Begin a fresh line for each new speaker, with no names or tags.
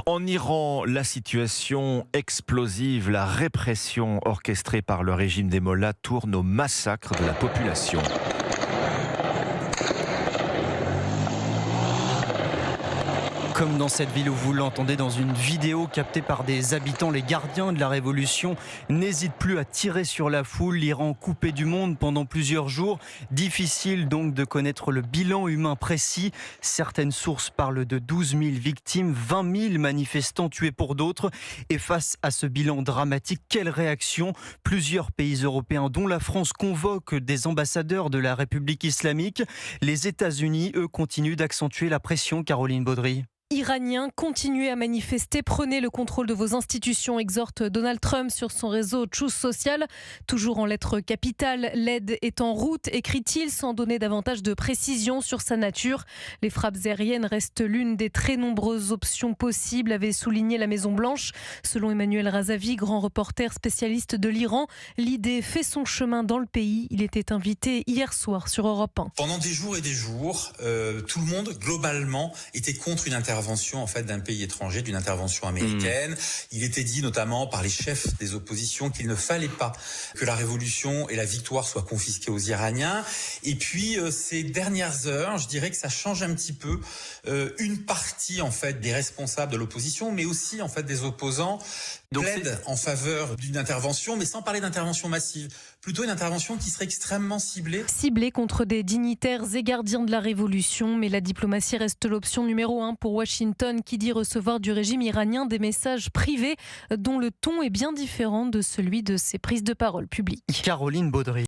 En Iran, la situation explosive, la répression orchestrée par le régime des mollahs tourne au massacre de la population.
Comme dans cette ville où vous l'entendez dans une vidéo captée par des habitants, les gardiens de la révolution n'hésitent plus à tirer sur la foule. L'Iran coupé du monde pendant plusieurs jours. Difficile donc de connaître le bilan humain précis. Certaines sources parlent de 12 000 victimes, 20 000 manifestants tués pour d'autres. Et face à ce bilan dramatique, quelle réaction ? Plusieurs pays européens, dont la France, convoquent des ambassadeurs de la République islamique. Les États-Unis, eux, continuent d'accentuer la pression. Caroline Baudry.
Iraniens, continuez à manifester, prenez le contrôle de vos institutions, exhorte Donald Trump sur son réseau Truth Social. Toujours en lettres capitales, l'aide est en route, écrit-il, sans donner davantage de précision sur sa nature. Les frappes aériennes restent l'une des très nombreuses options possibles, avait souligné la Maison-Blanche. Selon Emmanuel Razavi, grand reporter spécialiste de l'Iran, l'idée fait son chemin dans le pays. Il était invité hier soir sur Europe 1.
Pendant des jours et des jours, tout le monde, globalement, était contre une intervention en fait d'un pays étranger, d'une intervention américaine. Il était dit notamment par les chefs des oppositions qu'il ne fallait pas que la révolution et la victoire soient confisquées aux Iraniens. Et puis ces dernières heures, je dirais que ça change un petit peu. Une partie en fait des responsables de l'opposition, mais aussi en fait des opposants, plaident en faveur d'une intervention, mais sans parler d'intervention massive. Plutôt une intervention qui serait extrêmement ciblée.
Ciblée contre des dignitaires et gardiens de la révolution, mais la diplomatie reste l'option numéro 1 pour Washington, qui dit recevoir du régime iranien des messages privés dont le ton est bien différent de celui de ses prises de parole publiques.
Caroline Baudry.